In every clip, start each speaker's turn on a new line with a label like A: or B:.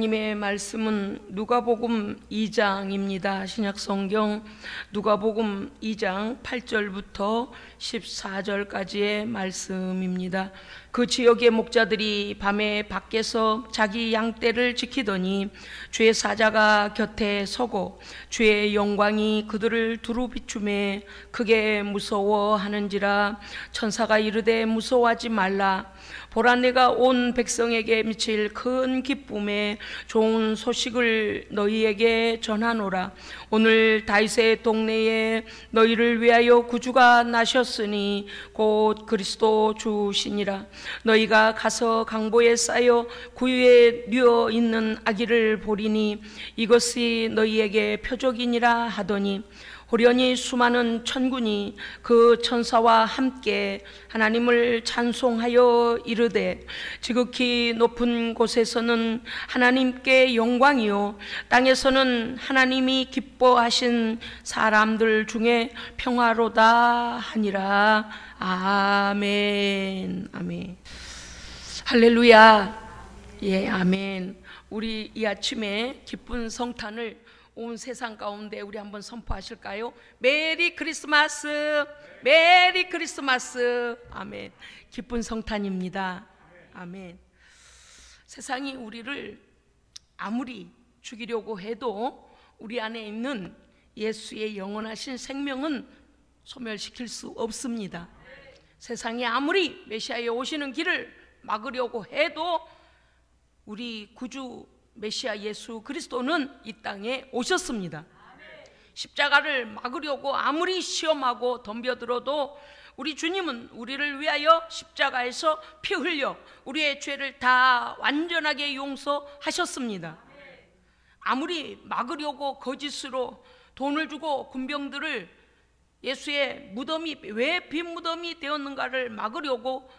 A: 하나님의 말씀은 누가복음 2장입니다. 신약성경 누가복음 2장 8절부터 14절까지의 말씀입니다. 그 지역의 목자들이 밤에 밖에서 자기 양떼를 지키더니 주의 사자가 곁에 서고 주의 영광이 그들을 두루 비추매 크게 무서워하는지라. 천사가 이르되 무서워하지 말라. 보라, 내가 온 백성에게 미칠 큰 기쁨에 좋은 소식을 너희에게 전하노라. 오늘 다윗의 동네에 너희를 위하여 구주가 나셨으니 곧 그리스도 주시니라. 너희가 가서 강보에 쌓여 구유에 뉘어 있는 아기를 보리니 이것이 너희에게 표적이니라 하더니 호련히 수많은 천군이 그 천사와 함께 하나님을 찬송하여 이르되 지극히 높은 곳에서는 하나님께 영광이요 땅에서는 하나님이 기뻐하신 사람들 중에 평화로다 하니라. 아멘. 아멘. 할렐루야. 예, 아멘. 우리 이 아침에 기쁜 성탄을 온 세상 가운데 우리 한번 선포하실까요? 메리 크리스마스, 메리 크리스마스. 아멘. 기쁜 성탄입니다. 아멘. 세상이 우리를 아무리 죽이려고 해도 우리 안에 있는 예수의 영원하신 생명은 소멸시킬 수 없습니다. 세상이 아무리 메시아에 오시는 길을 막으려고 해도 우리 구주 메시아 예수 그리스도는 이 땅에 오셨습니다. 십자가를 막으려고 아무리 시험하고 덤벼들어도 우리 주님은 우리를 위하여 십자가에서 피 흘려 우리의 죄를 다 완전하게 용서하셨습니다. 아무리 막으려고 거짓으로 돈을 주고 군병들을 예수의 무덤이 왜 빈 무덤이 되었는가를 막으려고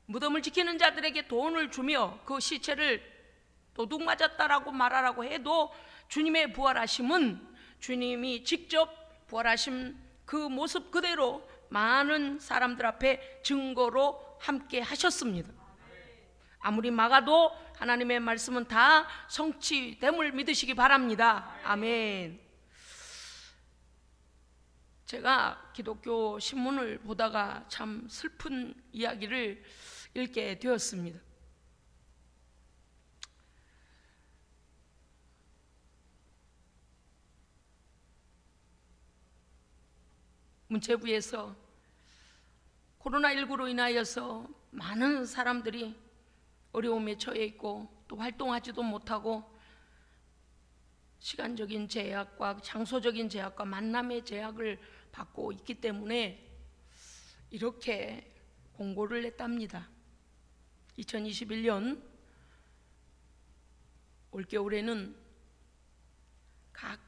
A: 무덤을 지키는 자들에게 돈을 주며 그 시체를 도둑 맞았다라고 말하라고 해도 주님의 부활하심은 주님이 직접 부활하신 그 모습 그대로 많은 사람들 앞에 증거로 함께 하셨습니다. 아무리 막아도 하나님의 말씀은 다 성취됨을 믿으시기 바랍니다. 아멘. 제가 기독교 신문을 보다가 참 슬픈 이야기를 읽게 되었습니다. 문체부에서 코로나19로 인하여서 많은 사람들이 어려움에 처해 있고 또 활동하지도 못하고 시간적인 제약과 장소적인 제약과 만남의 제약을 받고 있기 때문에 이렇게 공고를 냈답니다. 2021년 올겨울에는 각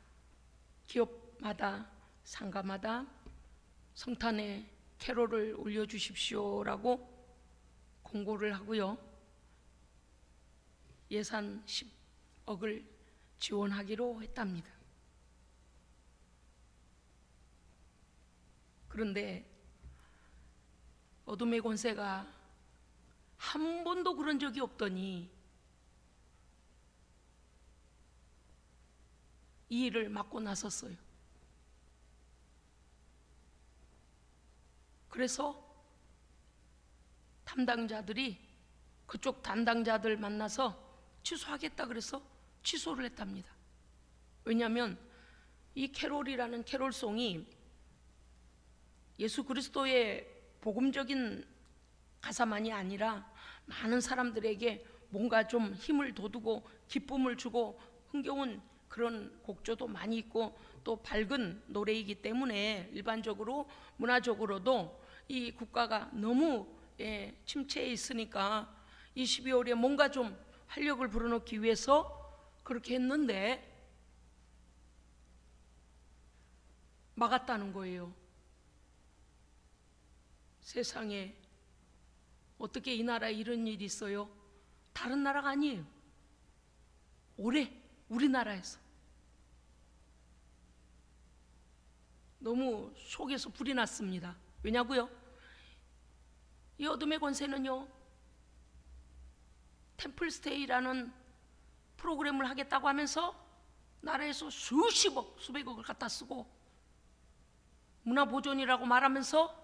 A: 기업마다 상가마다 성탄의 캐롤을 올려주십시오라고 공고를 하고요, 예산 10억을 지원하기로 했답니다. 그런데 어둠의 권세가 한 번도 그런 적이 없더니 이 일을 막고 나섰어요. 그래서 담당자들이 그쪽 담당자들 만나서 취소하겠다 그래서 취소를 했답니다. 왜냐하면 이 캐롤이라는 캐롤송이 예수 그리스도의 복음적인 가사만이 아니라 많은 사람들에게 뭔가 좀 힘을 돋우고 기쁨을 주고 흥겨운 그런 곡조도 많이 있고 또 밝은 노래이기 때문에 일반적으로 문화적으로도 이 국가가 너무 침체해 있으니까 이 12월에 뭔가 좀 활력을 불어넣기 위해서 그렇게 했는데 막았다는 거예요. 세상에 어떻게 이 나라에 이런 일이 있어요? 다른 나라가 아니에요. 올해 우리나라에서 너무 속에서 불이 났습니다. 왜냐고요? 이 어둠의 권세는요, 템플스테이라는 프로그램을 하겠다고 하면서 나라에서 수십억, 수백억을 갖다 쓰고 문화보존이라고 말하면서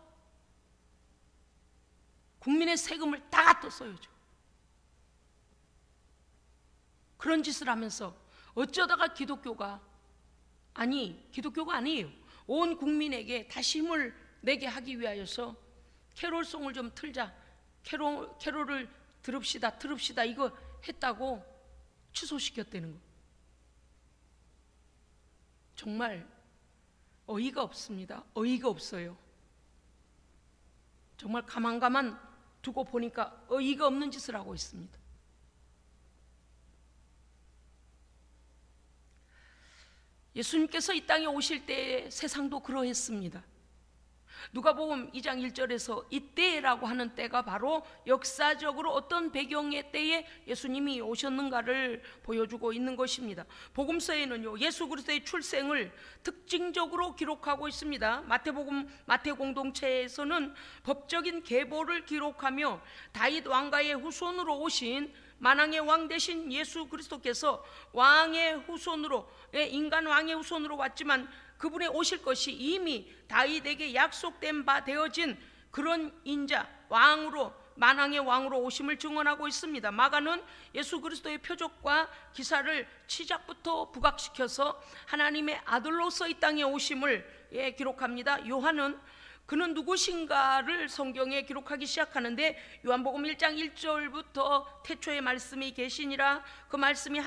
A: 국민의 세금을 다 갖다 써야죠. 그런 짓을 하면서 어쩌다가 기독교가 아니에요. 온 국민에게 다시 힘을 내게 하기 위하여서 캐롤송을 좀 틀자, 캐롤을 들읍시다 이거 했다고 취소시켰다는 거. 정말 어이가 없습니다. 어이가 없어요. 정말 가만 두고 보니까 어이가 없는 짓을 하고 있습니다. 예수님께서 이 땅에 오실 때 세상도 그러했습니다. 누가복음 2장 1절에서 이때라고 하는 때가 바로 역사적으로 어떤 배경의 때에 예수님이 오셨는가를 보여주고 있는 것입니다. 복음서에는요, 예수 그리스도의 출생을 특징적으로 기록하고 있습니다. 마태 공동체에서는 법적인 계보를 기록하며 다윗 왕가의 후손으로 오신 만왕의 왕 되신 예수 그리스도께서 왕의 후손으로, 인간 왕의 후손으로 왔지만 그분의 오실 것이 이미 다윗에게 약속된 바 되어진 그런 인자, 왕으로, 만왕의 왕으로 오심을 증언하고 있습니다. 마가는 예수 그리스도의 표적과 기사를 시작부터 부각시켜서 하나님의 아들로서 이 땅에 오심을 기록합니다. 요한은 그는 누구신가를 성경에 기록하기 시작하는데 요한복음 1장 1절부터 태초에 말씀이 계시니라, 그 말씀이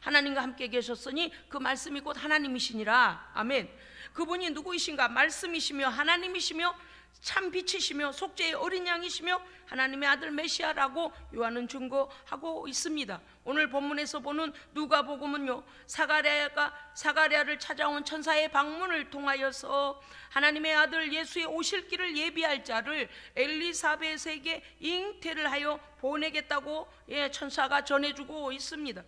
A: 하나님과 함께 계셨으니 그 말씀이 곧 하나님이시니라. 아멘. 그분이 누구이신가? 말씀이시며 하나님이시며 참 빛이시며 속죄의 어린 양이시며 하나님의 아들 메시아라고 요한은 증거하고 있습니다. 오늘 본문에서 보는 누가복음은요, 사가랴를 찾아온 천사의 방문을 통하여서 하나님의 아들 예수의 오실 길을 예비할 자를 엘리사벳에게 잉태를 하여 보내겠다고 천사가 전해주고 있습니다.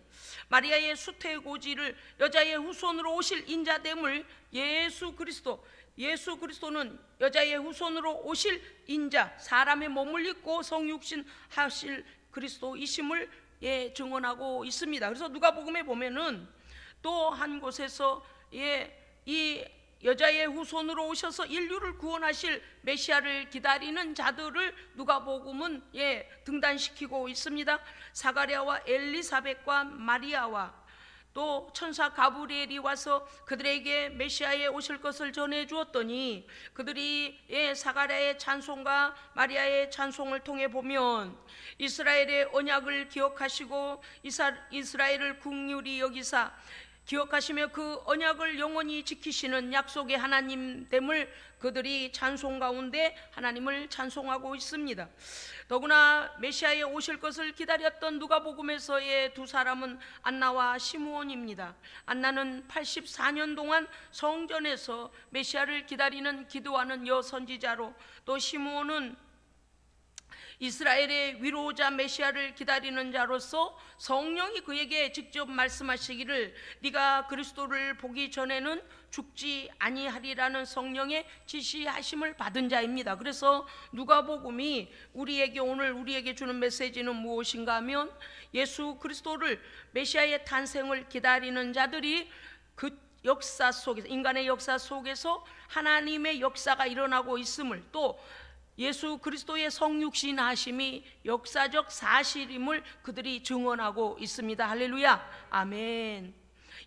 A: 마리아의 수태고지를 여자의 후손으로 오실 인자됨을 예수 그리스도는 여자의 후손으로 오실 인자, 사람의 몸을 입고 성육신 하실 그리스도이심을 증언하고 있습니다. 그래서 누가복음에 보면은 또 한 곳에서 이 여자의 후손으로 오셔서 인류를 구원하실 메시아를 기다리는 자들을 누가복음은 등단시키고 있습니다. 사가랴와 엘리사벳과 마리아와 또 천사 가브리엘이 와서 그들에게 메시아에 오실 것을 전해 주었더니 그들이 사가랴의 찬송과 마리아의 찬송을 통해 보면 이스라엘의 언약을 기억하시고 이스라엘을 긍휼히 여기사 기억하시며 그 언약을 영원히 지키시는 약속의 하나님됨을 그들이 찬송 가운데 하나님을 찬송하고 있습니다. 더구나 메시아에 오실 것을 기다렸던 누가복음에서의 두 사람은 안나와 시므온입니다. 안나는 84년 동안 성전에서 메시아를 기다리는 기도하는 여선지자로, 또 시므온은 이스라엘의 위로자 메시아를 기다리는 자로서 성령이 그에게 직접 말씀하시기를 네가 그리스도를 보기 전에는 죽지 아니하리라는 성령의 지시하심을 받은 자입니다. 그래서 누가복음이 오늘 우리에게 주는 메시지는 무엇인가 하면 예수 그리스도를, 메시아의 탄생을 기다리는 자들이 그 역사 속에서, 인간의 역사 속에서 하나님의 역사가 일어나고 있음을, 또 예수 그리스도의 성육신 하심이 역사적 사실임을 그들이 증언하고 있습니다. 할렐루야, 아멘.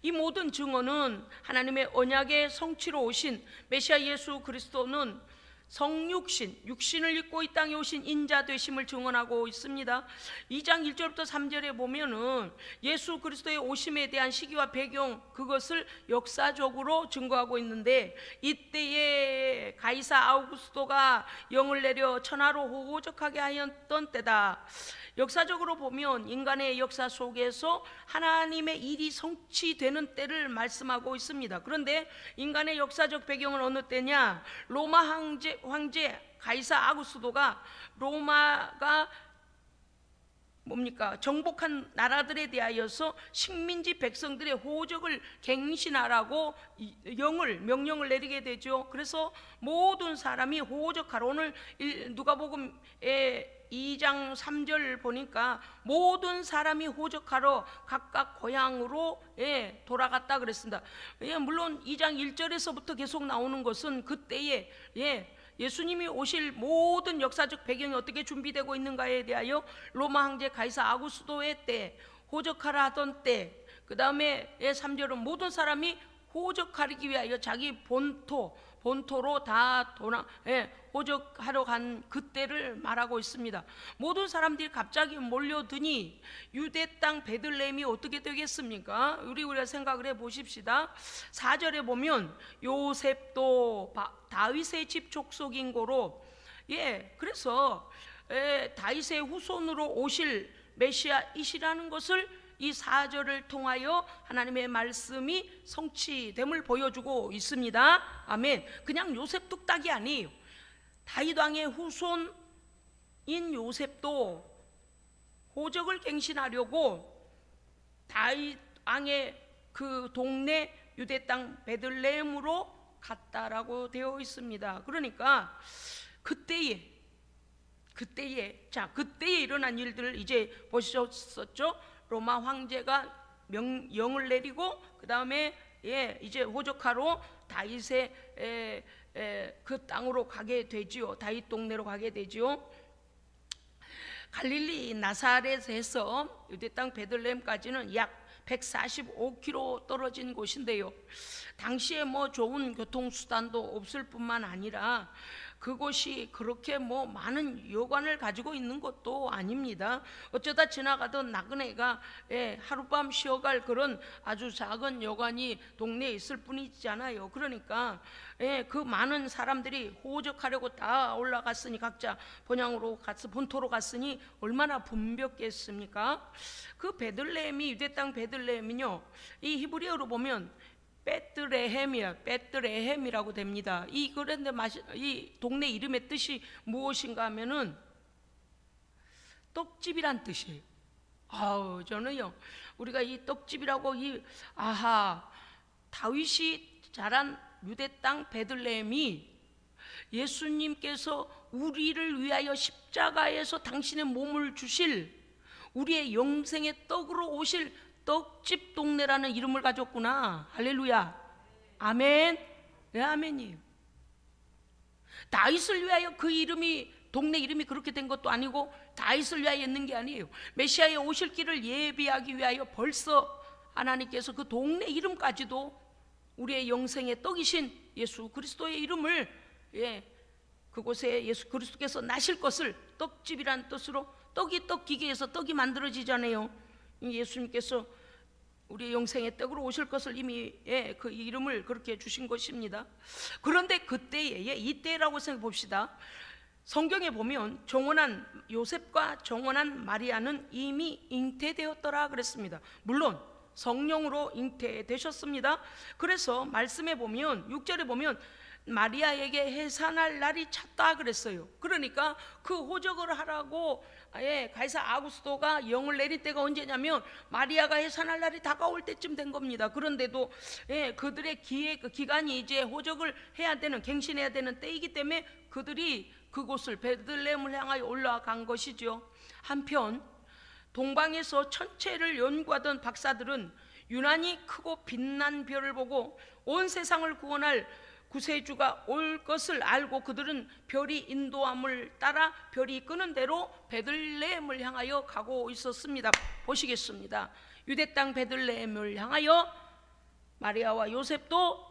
A: 이 모든 증언은 하나님의 언약의 성취로 오신 메시아 예수 그리스도는 성육신, 육신을 입고 이 땅에 오신 인자 되심을 증언하고 있습니다. 2장 1절부터 3절에 보면은 예수 그리스도의 오심에 대한 시기와 배경, 그것을 역사적으로 증거하고 있는데, 이때에 가이사 아우구스토가 영을 내려 천하로 호적하게 하였던 때다. 역사적으로 보면 인간의 역사 속에서 하나님의 일이 성취되는 때를 말씀하고 있습니다. 그런데 인간의 역사적 배경은 어느 때냐? 로마 황제 가이사 아구스도가 로마가 정복한 나라들에 대하여서 식민지 백성들의 호적을 갱신하라고 명령을 내리게 되죠. 그래서 모든 사람이 호적하러, 오늘 누가복음에 2장 3절 보니까 모든 사람이 호적하러 각각 고향으로 돌아갔다 그랬습니다. 물론 2장 1절에서부터 계속 나오는 것은 그때에 예수님이 오실 모든 역사적 배경이 어떻게 준비되고 있는가에 대하여 로마 황제 가이사 아구스도의 때, 호적하라 하던 때, 그 다음에 3절은 모든 사람이 호적하기 위하여 자기 본토로 다 호적하러 간 그때를 말하고 있습니다. 모든 사람들이 갑자기 몰려드니 유대 땅 베들레헴이 어떻게 되겠습니까? 우리가 생각을 해보십시다. 4절에 보면 요셉도 다윗의 집 족속인 고로 그래서 다윗의 후손으로 오실 메시아이시라는 것을 이 4절을 통하여 하나님의 말씀이 성취됨을 보여주고 있습니다. 아멘. 그냥 요셉 뚝딱이 아니에요. 다윗 왕의 후손인 요셉도 호적을 갱신하려고 다윗 왕의 그 동네 유대 땅 베들레헴으로 갔다라고 되어 있습니다. 그러니까 그때에 일어난 일들을 이제 보셨었죠. 로마 황제가 영을 내리고 그 다음에 이제 호적하러 다윗의 그 땅으로 가게 되지요. 다윗 동네로 가게 되지요. 갈릴리 나사렛에서 유대 땅 베들레헴까지는 약 145km 떨어진 곳인데요. 당시에 좋은 교통수단도 없을 뿐만 아니라 그곳이 그렇게 많은 여관을 가지고 있는 것도 아닙니다. 어쩌다 지나가던 나그네가 하룻밤 쉬어갈 그런 아주 작은 여관이 동네에 있을 뿐이잖아요. 그러니까 그 많은 사람들이 호적하려고 다 올라갔으니 각자 본토로 갔으니 얼마나 붐볐겠습니까? 그 베들레헴이 유대 땅 베들레헴이요, 이 히브리어로 보면 베들레헴이라고 됩니다. 그런데 이 동네 이름의 뜻이 무엇인가 하면은 떡집이란 뜻이에요. 저는요, 우리가 이 떡집이라고 다윗이 자란 유대 땅 베들레헴이 예수님께서 우리를 위하여 십자가에서 당신의 몸을 주실 우리의 영생의 떡으로 오실 떡집 동네라는 이름을 가졌구나. 할렐루야. 아멘. 네, 아멘이에요. 다윗을 위하여 그 동네 이름이 그렇게 된 것도 아니고 다윗을 위하여 있는 게 아니에요. 메시아의 오실 길을 예비하기 위하여 벌써 하나님께서 그 동네 이름까지도 우리의 영생의 떡이신 예수 그리스도의 이름을 그곳에 예수 그리스도께서 나실 것을 떡집이란 뜻으로 떡 기계에서 떡이 만들어지잖아요. 예수님께서 우리의 영생의 떡으로 오실 것을 이미 그 이름을 그렇게 주신 것입니다. 그런데 그때에 이때라고 생각해 봅시다. 성경에 보면 정원한 요셉과 정원한 마리아는 이미 잉태되었더라 그랬습니다. 물론 성령으로 잉태되셨습니다. 그래서 말씀에 보면 6절에 보면 마리아에게 해산할 날이 찼다 그랬어요. 그러니까 그 호적을 하라고 가이사 아구스도가 영을 내릴 때가 언제냐면 마리아가 해산할 날이 다가올 때쯤 된 겁니다. 그런데도 그들의 기간이 이제 호적을 해야 되는, 갱신해야 되는 때이기 때문에 그들이 그곳을 베들레헴을 향하여 올라간 것이죠. 한편 동방에서 천체를 연구하던 박사들은 유난히 크고 빛난 별을 보고 온 세상을 구원할 구세주가 올 것을 알고 그들은 별이 인도함을 따라 별이 이끄는 대로 베들레헴을 향하여 가고 있었습니다. 보시겠습니다. 유대 땅 베들레헴을 향하여 마리아와 요셉도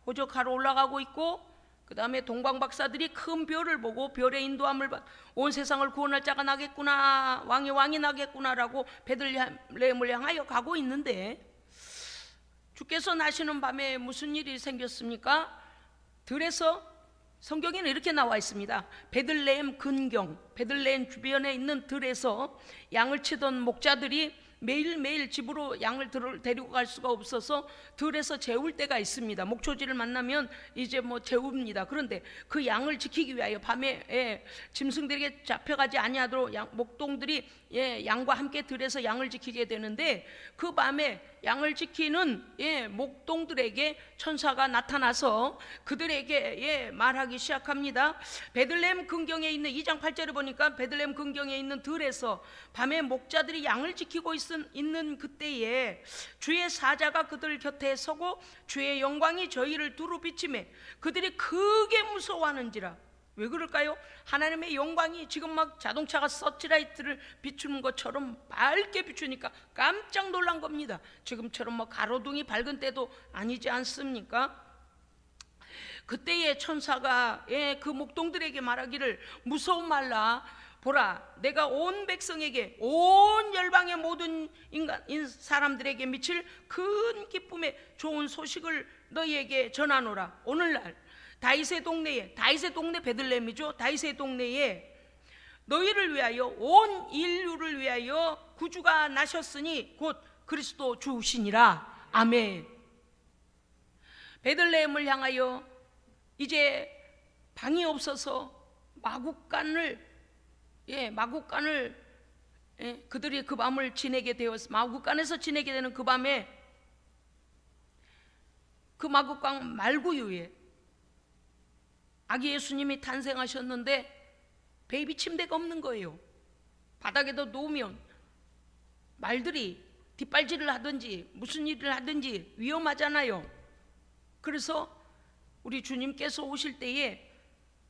A: 호적하러 올라가고 있고, 그 다음에 동방 박사들이 큰 별을 보고 별의 인도함을 받 온 세상을 구원할 자가 나겠구나, 왕의 왕이 나겠구나라고 베들레헴을 향하여 가고 있는데, 주께서 나시는 밤에 무슨 일이 생겼습니까? 들에서 성경에는 이렇게 나와 있습니다. 베들레헴 근경, 베들레헴 주변에 있는 들에서 양을 치던 목자들이 매일매일 집으로 양을 데리고 갈 수가 없어서 들에서 재울 때가 있습니다. 목초지를 만나면 이제 재웁니다. 그런데 그 양을 지키기 위하여 밤에 짐승들에게 잡혀가지 아니하도록 목동들이 양과 함께 들에서 양을 지키게 되는데, 그 밤에 양을 지키는 목동들에게 천사가 나타나서 그들에게 말하기 시작합니다. 베들레헴 근경에 있는 2장 8절에 보니까 베들레헴 근경에 있는 들에서 밤에 목자들이 양을 지키고 있는 그때에 주의 사자가 그들 곁에 서고 주의 영광이 저희를 두루 비치매 그들이 크게 무서워하는지라. 왜 그럴까요? 하나님의 영광이 지금 막 자동차가 서치라이트를 비추는 것처럼 밝게 비추니까 깜짝 놀란 겁니다. 지금처럼 뭐 가로등이 밝은 때도 아니지 않습니까? 그때에 천사가 그 목동들에게 말하기를 무서워 말라. 보라, 내가 온 백성에게 온 열방의 모든 사람들에게 미칠 큰 기쁨의 좋은 소식을 너희에게 전하노라. 오늘날 다윗의 동네에, 다윗의 동네 베들레헴이죠. 다윗의 동네에 너희를 위하여 온 인류를 위하여 구주가 나셨으니 곧 그리스도 주시니라. 아멘. 베들레헴을 향하여 이제 방이 없어서 마국간을 그들이 그 밤을 지내게 되었, 마국간에서 지내게 되는 그 밤에 그 마국간 말구유에 아기 예수님이 탄생하셨는데 베이비 침대가 없는 거예요. 바닥에도 놓으면 말들이 뒷발질을 하든지 무슨 일을 하든지 위험하잖아요. 그래서 우리 주님께서 오실 때에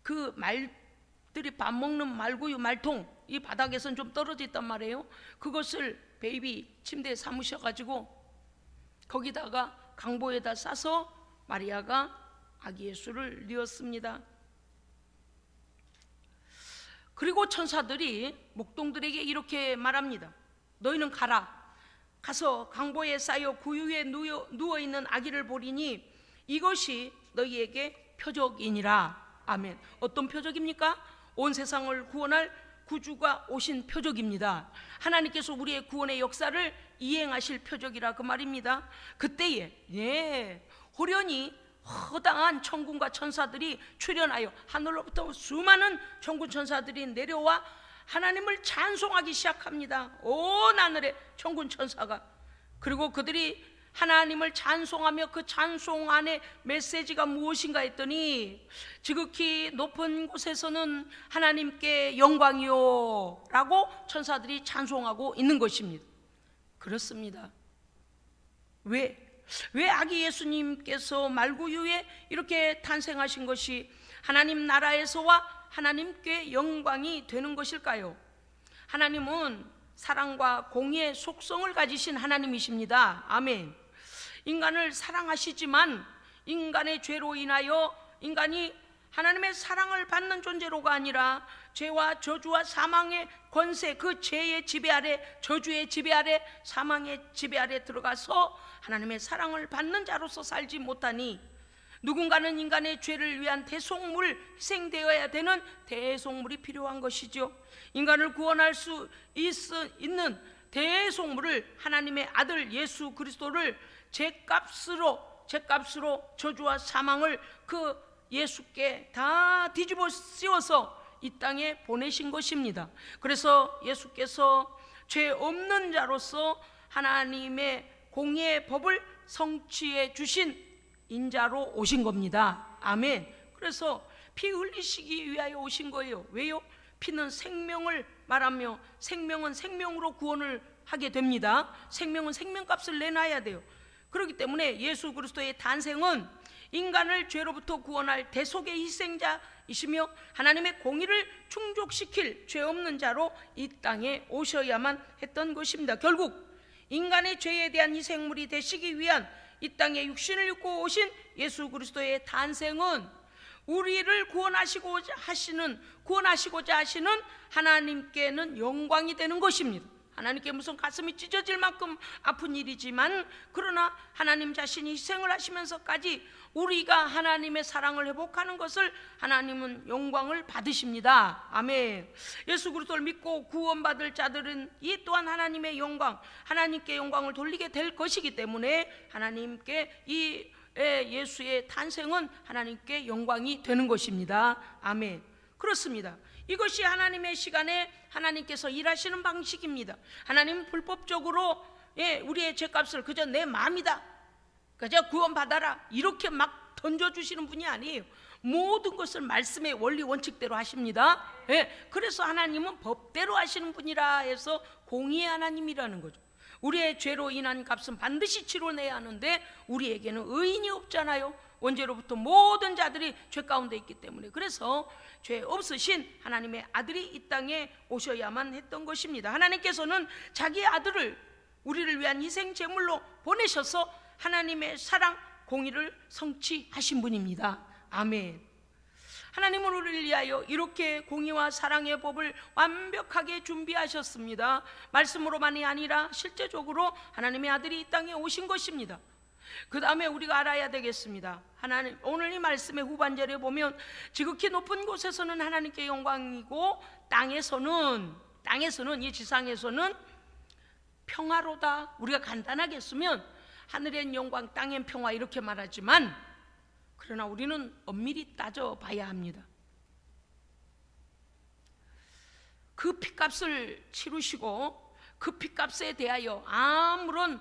A: 그 말들이 밥 먹는 말구유 말통, 이 바닥에선 좀 떨어져 있단 말이에요. 그것을 베이비 침대에 삼으셔가지고 거기다가 강보에다 싸서 마리아가 아기 예수를 낳았습니다. 그리고 천사들이 목동들에게 이렇게 말합니다. 너희는 가서 강보에 쌓여 구유에 누워있는 아기를 보리니 이것이 너희에게 표적이니라. 아멘. 어떤 표적입니까? 온 세상을 구원할 구주가 오신 표적입니다. 하나님께서 우리의 구원의 역사를 이행하실 표적이라 그 말입니다. 그때에 호련히 허다한 천군과 천사들이 출현하여 하늘로부터 수많은 천군 천사들이 내려와 하나님을 찬송하기 시작합니다. 온 하늘의 천군 천사가. 그리고 그들이 하나님을 찬송하며 그 찬송 안에 메시지가 무엇인가 했더니 지극히 높은 곳에서는 하나님께 영광이요 라고 천사들이 찬송하고 있는 것입니다. 그렇습니다. 왜 아기 예수님께서 말구유에 이렇게 탄생하신 것이 하나님 나라에서와 하나님께 영광이 되는 것일까요? 하나님은 사랑과 공의의 속성을 가지신 하나님이십니다. 아멘. 인간을 사랑하시지만 인간의 죄로 인하여 인간이 하나님의 사랑을 받는 존재로가 아니라 죄와 저주와 사망의 권세, 그 죄의 지배 아래, 저주의 지배 아래, 사망의 지배 아래 들어가서 하나님의 사랑을 받는 자로서 살지 못하니 누군가는 인간의 죄를 위한 대속물, 희생되어야 되는 대속물이 필요한 것이죠. 인간을 구원할 수 있는 대속물을 하나님의 아들 예수 그리스도를 죄값으로 저주와 사망을 그 예수께 다 뒤집어 씌워서 이 땅에 보내신 것입니다. 그래서 예수께서 죄 없는 자로서 하나님의 공의의 법을 성취해 주신 인자로 오신 겁니다. 아멘. 그래서 피 흘리시기 위하여 오신 거예요. 왜요? 피는 생명을 말하며 생명은 생명으로 구원을 하게 됩니다. 생명은 생명값을 내놔야 돼요. 그렇기 때문에 예수 그리스도의 탄생은 인간을 죄로부터 구원할 대속의 희생자이시며 하나님의 공의를 충족시킬 죄 없는 자로 이 땅에 오셔야만 했던 것입니다. 결국 인간의 죄에 대한 희생물이 되시기 위한 이 땅에 육신을 입고 오신 예수 그리스도의 탄생은 우리를 구원하시고자 하시는 하나님께는 영광이 되는 것입니다. 하나님께 무슨 가슴이 찢어질 만큼 아픈 일이지만 그러나 하나님 자신이 희생을 하시면서까지 우리가 하나님의 사랑을 회복하는 것을 하나님은 영광을 받으십니다. 아멘. 예수 그리스도를 믿고 구원받을 자들은 이 또한 하나님의 영광, 하나님께 영광을 돌리게 될 것이기 때문에 하나님께 이 예수의 탄생은 하나님께 영광이 되는 것입니다. 아멘. 그렇습니다. 이것이 하나님의 시간에 하나님께서 일하시는 방식입니다. 하나님은 불법적으로 우리의 죄값을 그저 내 마음이다, 그저 구원받아라, 이렇게 막 던져주시는 분이 아니에요. 모든 것을 말씀의 원리 원칙대로 하십니다. 그래서 하나님은 법대로 하시는 분이라 해서 공의의 하나님이라는 거죠. 우리의 죄로 인한 값은 반드시 치러내야 하는데 우리에게는 의인이 없잖아요. 원죄로부터 모든 자들이 죄 가운데 있기 때문에. 그래서 죄 없으신 하나님의 아들이 이 땅에 오셔야만 했던 것입니다. 하나님께서는 자기 아들을 우리를 위한 희생 제물로 보내셔서 하나님의 사랑, 공의를 성취하신 분입니다. 아멘. 하나님은 우리를 위하여 이렇게 공의와 사랑의 법을 완벽하게 준비하셨습니다. 말씀으로만이 아니라 실제적으로 하나님의 아들이 이 땅에 오신 것입니다. 그 다음에 우리가 알아야 되겠습니다. 하나님, 오늘 이 말씀의 후반절에 보면 지극히 높은 곳에서는 하나님께 영광이고 땅에서는, 이 지상에서는 평화로다. 우리가 간단하게 쓰면 하늘엔 영광, 땅엔 평화 이렇게 말하지만, 그러나 우리는 엄밀히 따져봐야 합니다. 그 핏값을 치르시고 그 핏값에 대하여 아무런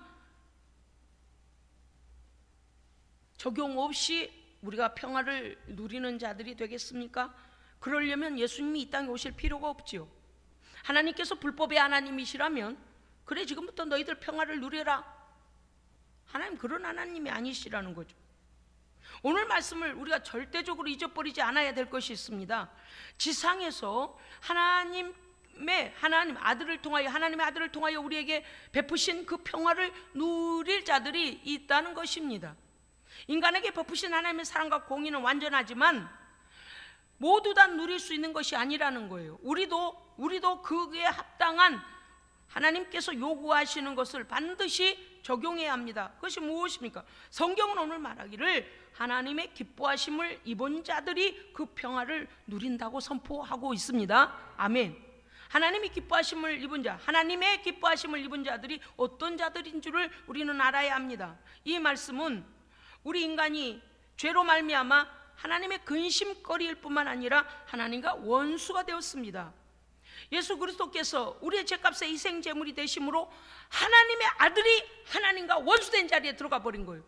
A: 적용 없이 우리가 평화를 누리는 자들이 되겠습니까? 그러려면 예수님이 이 땅에 오실 필요가 없지요. 하나님께서 불법의 하나님이시라면 그래, 지금부터 너희들 평화를 누려라, 하나님 그런 하나님이 아니시라는 거죠. 오늘 말씀을 우리가 절대적으로 잊어버리지 않아야 될 것이 있습니다. 지상에서 하나님의 아들을 통하여 우리에게 베푸신 그 평화를 누릴 자들이 있다는 것입니다. 인간에게 베푸신 하나님의 사랑과 공의는 완전하지만 모두 다 누릴 수 있는 것이 아니라는 거예요. 우리도 그에 합당한 하나님께서 요구하시는 것을 반드시 적용해야 합니다. 그것이 무엇입니까? 성경은 오늘 말하기를 하나님의 기뻐하심을 입은 자들이 그 평화를 누린다고 선포하고 있습니다. 아멘. 하나님의 기뻐하심을 입은 자들이 어떤 자들인 줄을 우리는 알아야 합니다. 이 말씀은 우리 인간이 죄로 말미암아 하나님의 근심거리일 뿐만 아니라 하나님과 원수가 되었습니다. 예수 그리스도께서 우리의 죄값의 희생제물이 되심으로 하나님의 아들이 하나님과 원수된 자리에 들어가 버린 거예요.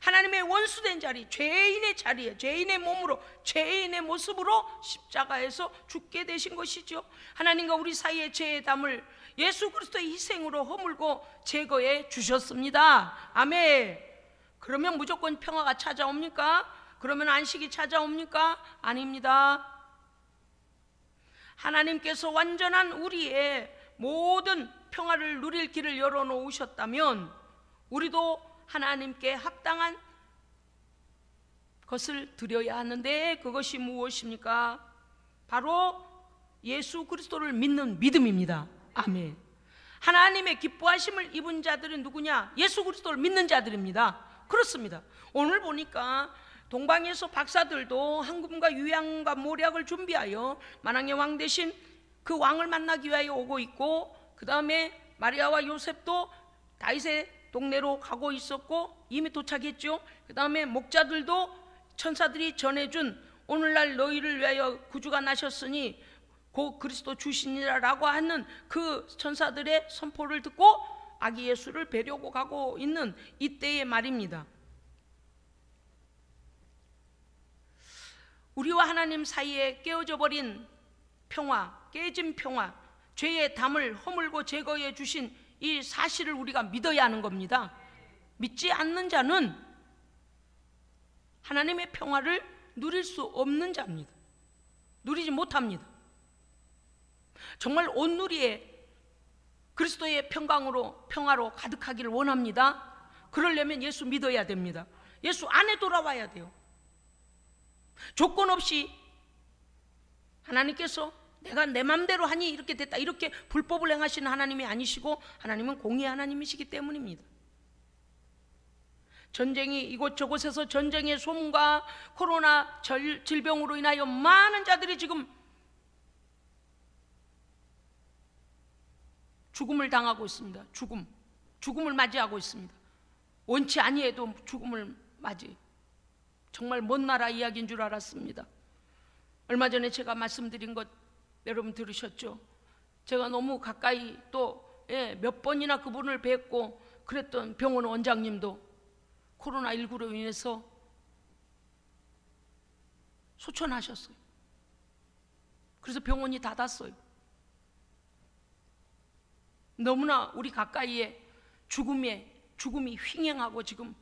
A: 하나님의 원수된 자리, 죄인의 자리에, 죄인의 몸으로, 죄인의 모습으로 십자가에서 죽게 되신 것이죠. 하나님과 우리 사이의 죄의 담을 예수 그리스도의 희생으로 허물고 제거해 주셨습니다. 아멘. 그러면 무조건 평화가 찾아옵니까? 그러면 안식이 찾아옵니까? 아닙니다. 하나님께서 완전한 우리의 모든 평화를 누릴 길을 열어놓으셨다면 우리도 하나님께 합당한 것을 드려야 하는데, 그것이 무엇입니까? 바로 예수 그리스도를 믿는 믿음입니다. 아멘. 하나님의 기뻐하심을 입은 자들은 누구냐? 예수 그리스도를 믿는 자들입니다. 그렇습니다. 오늘 보니까 동방에서 박사들도 황금과 유향과 모략을 준비하여 만왕의 왕 대신 그 왕을 만나기 위하여 오고 있고, 그 다음에 마리아와 요셉도 다윗의 동네로 가고 있었고 이미 도착했죠. 그 다음에 목자들도 천사들이 전해준 오늘날 너희를 위하여 구주가 나셨으니 곧 그리스도 주시니라라고 하는 그 천사들의 선포를 듣고 아기 예수를 뵈려고 가고 있는 이때의 말입니다. 우리와 하나님 사이에 깨어져 버린 평화, 깨진 평화, 죄의 담을 허물고 제거해 주신 이 사실을 우리가 믿어야 하는 겁니다. 믿지 않는 자는 하나님의 평화를 누릴 수 없는 자입니다. 누리지 못합니다. 정말 온누리에 그리스도의 평화로 가득하기를 원합니다. 그러려면 예수 믿어야 됩니다. 예수 안에 돌아와야 돼요. 조건 없이 하나님께서 내가 내 맘대로 하니 이렇게 됐다, 이렇게 불법을 행하시는 하나님이 아니시고 하나님은 공의의 하나님이시기 때문입니다. 전쟁이 이곳저곳에서 전쟁의 소문과 코로나 질병으로 인하여 많은 자들이 지금 죽음을 당하고 있습니다. 죽음을 맞이하고 있습니다. 원치 아니해도 죽음을 맞이. 정말 먼 나라 이야기인 줄 알았습니다. 얼마 전에 제가 말씀드린 것 여러분 들으셨죠? 제가 너무 가까이 또 몇 번이나 그분을 뵙고 그랬던 병원 원장님도 코로나19로 인해서 소천하셨어요. 그래서 병원이 닫았어요. 너무나 우리 가까이에 죽음이 횡행하고 지금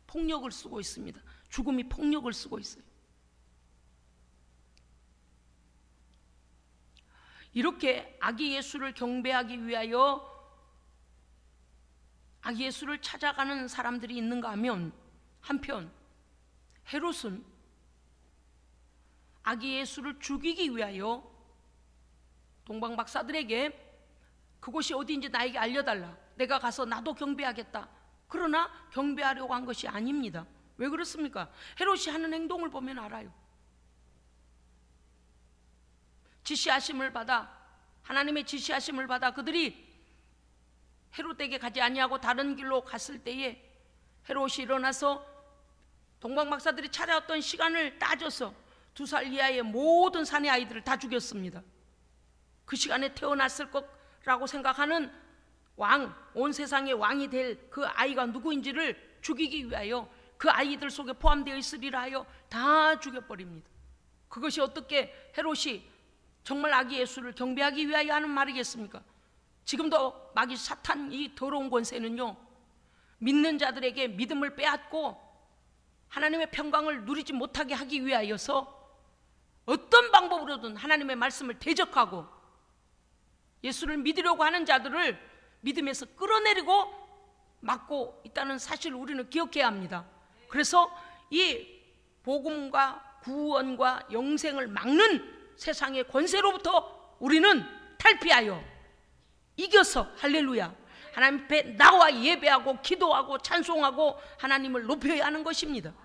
A: 폭력을 쓰고 있습니다. 죽음이 폭력을 쓰고 있어요. 이렇게 아기 예수를 경배하기 위하여 아기 예수를 찾아가는 사람들이 있는가 하면, 한편 헤롯은 아기 예수를 죽이기 위하여 동방 박사들에게 그곳이 어디인지 나에게 알려달라, 내가 가서 나도 경배하겠다. 그러나 경배하려고 한 것이 아닙니다. 왜 그렇습니까? 헤롯이 하는 행동을 보면 알아요. 지시하심을 받아, 하나님의 지시하심을 받아 그들이 헤롯에게 가지 아니하고 다른 길로 갔을 때에 헤롯이 일어나서 동방 박사들이 찾아왔던 시간을 따져서 2살 이하의 모든 사내 아이들을 다 죽였습니다. 그 시간에 태어났을 거라고 생각하는 왕, 온 세상의 왕이 될 그 아이가 누구인지를 죽이기 위하여 그 아이들 속에 포함되어 있으리라 하여 다 죽여버립니다. 그것이 어떻게 헤롯이 정말 아기 예수를 경배하기 위하여 하는 말이겠습니까? 지금도 마귀 사탄 이 더러운 권세는요, 믿는 자들에게 믿음을 빼앗고 하나님의 평강을 누리지 못하게 하기 위하여서 어떤 방법으로든 하나님의 말씀을 대적하고 예수를 믿으려고 하는 자들을 믿음에서 끌어내리고 막고 있다는 사실을 우리는 기억해야 합니다. 그래서 이 복음과 구원과 영생을 막는 세상의 권세로부터 우리는 탈피하여 이겨서, 할렐루야, 하나님 앞에 나와 예배하고 기도하고 찬송하고 하나님을 높여야 하는 것입니다.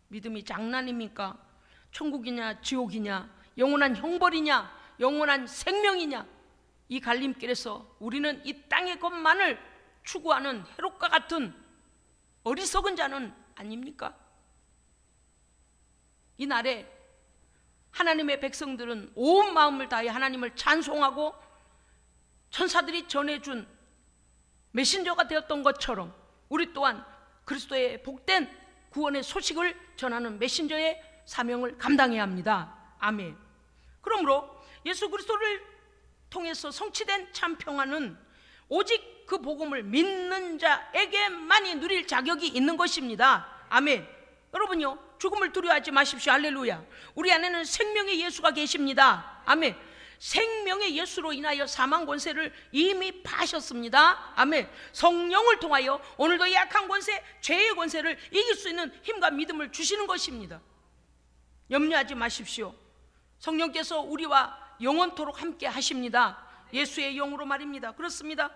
A: 믿음이 장난입니까? 천국이냐 지옥이냐, 영원한 형벌이냐 영원한 생명이냐, 이 갈림길에서 우리는 이 땅의 것만을 추구하는 헤롯과 같은 어리석은 자는 아닙니까? 이날에 하나님의 백성들은 온 마음을 다해 하나님을 찬송하고 천사들이 전해준 메신저가 되었던 것처럼 우리 또한 그리스도의 복된 구원의 소식을 전하는 메신저의 사명을 감당해야 합니다. 아멘. 그러므로 예수 그리스도를 통해서 성취된 참 평안은 오직 그 복음을 믿는 자에게만이 누릴 자격이 있는 것입니다. 아멘. 여러분요, 죽음을 두려워하지 마십시오. 할렐루야. 우리 안에는 생명의 예수가 계십니다. 아멘. 생명의 예수로 인하여 사망 권세를 이미 파셨습니다. 아멘. 성령을 통하여 오늘도 약한 권세, 죄의 권세를 이길 수 있는 힘과 믿음을 주시는 것입니다. 염려하지 마십시오. 성령께서 우리와 영원토록 함께 하십니다. 예수의 영으로 말입니다. 그렇습니다.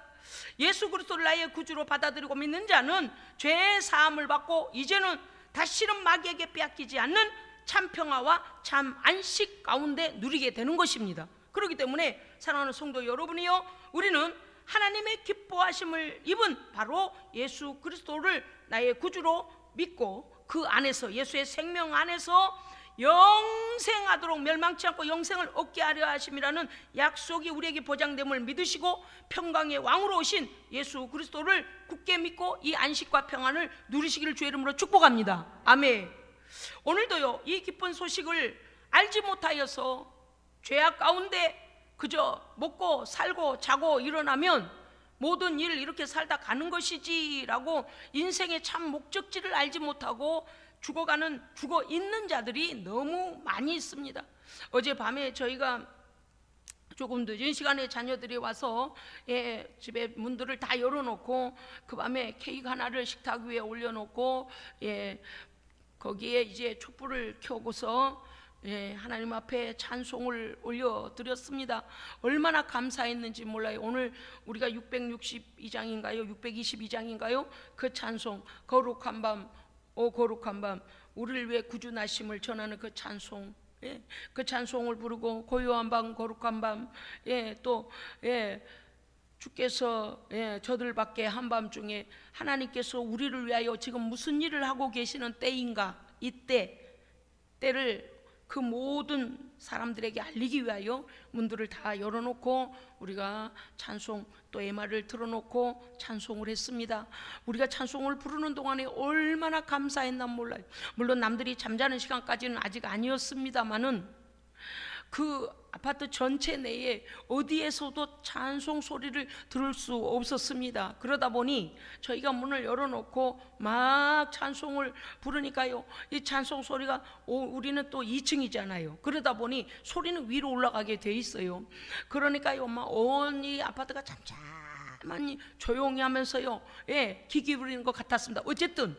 A: 예수 그리스도를 나의 구주로 받아들이고 믿는 자는 죄의 사함을 받고 이제는 다시는 마귀에게 빼앗기지 않는 참 평화와 참 안식 가운데 누리게 되는 것입니다. 그렇기 때문에 사랑하는 성도 여러분이요, 우리는 하나님의 기뻐하심을 입은 바로 예수 그리스도를 나의 구주로 믿고 그 안에서, 예수의 생명 안에서 영생하도록, 멸망치 않고 영생을 얻게 하려 하심이라는 약속이 우리에게 보장됨을 믿으시고 평강의 왕으로 오신 예수 그리스도를 굳게 믿고 이 안식과 평안을 누리시기를 주의 이름으로 축복합니다. 아멘. 오늘도요, 이 기쁜 소식을 알지 못하여서 죄악 가운데 그저 먹고 살고 자고 일어나면 모든 일 이렇게 살다 가는 것이지 라고 인생의 참 목적지를 알지 못하고 죽어 있는 자들이 너무 많이 있습니다. 어젯밤에 저희가 조금 늦은 시간에 자녀들이 와서 집에 문들을 다 열어놓고 그 밤에 케이크 하나를 식탁 위에 올려놓고 거기에 이제 촛불을 켜고서 하나님 앞에 찬송을 올려드렸습니다. 얼마나 감사했는지 몰라요. 오늘 우리가 662장인가요? 622장인가요? 그 찬송, 거룩한 밤, 오 거룩한 밤, 우리를 위해 구주나심을 전하는 그 찬송, 그 찬송을 부르고 고요한 밤, 거룩한 밤, 또 주께서 저들밖에 한밤중에 하나님께서 우리를 위하여 지금 무슨 일을 하고 계시는 때인가, 이때 때를 그 모든 사람들에게 알리기 위하여 문들을 다 열어놓고 우리가 찬송 또 MR을 틀어놓고 찬송을 했습니다. 우리가 찬송을 부르는 동안에 얼마나 감사했나 몰라요. 물론 남들이 잠자는 시간까지는 아직 아니었습니다만은 그 아파트 전체 내에 어디에서도 찬송 소리를 들을 수 없었습니다. 그러다 보니 저희가 문을 열어놓고 막 찬송을 부르니까요, 이 찬송 소리가 우리는 또 2층이잖아요. 그러다 보니 소리는 위로 올라가게 돼 있어요. 그러니까요, 막 온 이 아파트가 잠잠하니 조용히 하면서요, 귀 기울이는 것 같았습니다. 어쨌든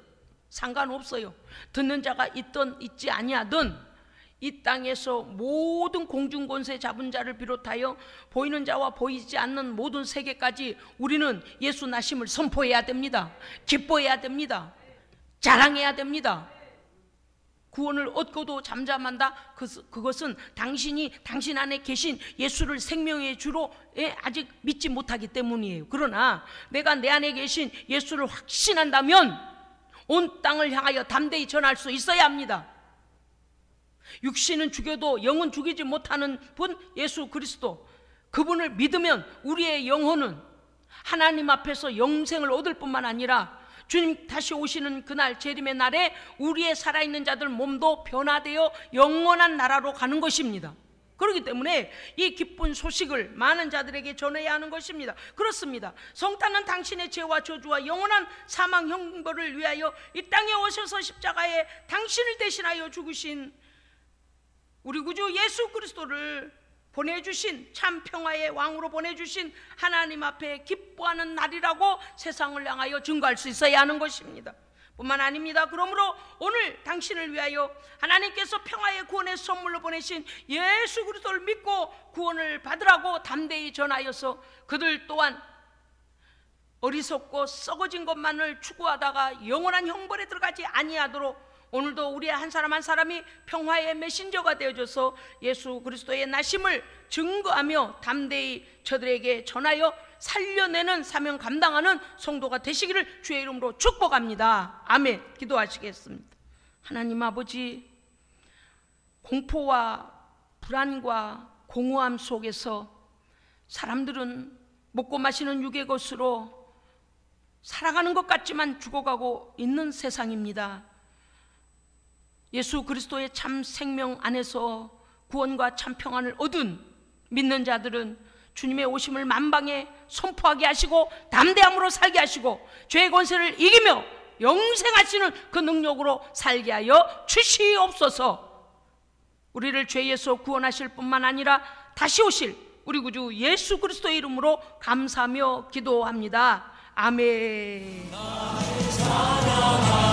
A: 상관없어요. 듣는 자가 있든 있지 아니하든 이 땅에서 모든 공중권세 잡은 자를 비롯하여 보이는 자와 보이지 않는 모든 세계까지 우리는 예수 나심을 선포해야 됩니다. 기뻐해야 됩니다. 자랑해야 됩니다. 구원을 얻고도 잠잠한다? 그것은 당신이 당신 안에 계신 예수를 생명의 주로 아직 믿지 못하기 때문이에요. 그러나 내가 내 안에 계신 예수를 확신한다면 온 땅을 향하여 담대히 전할 수 있어야 합니다. 육신은 죽여도 영은 죽이지 못하는 분 예수 그리스도, 그분을 믿으면 우리의 영혼은 하나님 앞에서 영생을 얻을 뿐만 아니라 주님 다시 오시는 그날 재림의 날에 우리의 살아있는 자들 몸도 변화되어 영원한 나라로 가는 것입니다. 그렇기 때문에 이 기쁜 소식을 많은 자들에게 전해야 하는 것입니다. 그렇습니다. 성탄은 당신의 죄와 저주와 영원한 사망 형벌을 위하여 이 땅에 오셔서 십자가에 당신을 대신하여 죽으신 우리 구주 예수 그리스도를 보내주신, 참 평화의 왕으로 보내주신 하나님 앞에 기뻐하는 날이라고 세상을 향하여 증거할 수 있어야 하는 것입니다. 뿐만 아닙니다. 그러므로 오늘 당신을 위하여 하나님께서 평화의 구원의 선물로 보내신 예수 그리스도를 믿고 구원을 받으라고 담대히 전하여서 그들 또한 어리석고 썩어진 것만을 추구하다가 영원한 형벌에 들어가지 아니하도록 오늘도 우리 한 사람 한 사람이 평화의 메신저가 되어줘서 예수 그리스도의 나심을 증거하며 담대히 저들에게 전하여 살려내는 사명 감당하는 성도가 되시기를 주의 이름으로 축복합니다. 아멘. 기도하시겠습니다. 하나님 아버지, 공포와 불안과 공허함 속에서 사람들은 먹고 마시는 육의 것으로 살아가는 것 같지만 죽어가고 있는 세상입니다. 예수 그리스도의 참 생명 안에서 구원과 참 평안을 얻은 믿는 자들은 주님의 오심을 만방에 선포하게 하시고 담대함으로 살게 하시고 죄의 권세를 이기며 영생하시는 그 능력으로 살게 하여 주시옵소서. 우리를 죄에서 구원하실 뿐만 아니라 다시 오실 우리 구주 예수 그리스도의 이름으로 감사하며 기도합니다. 아멘. 사랑하리라.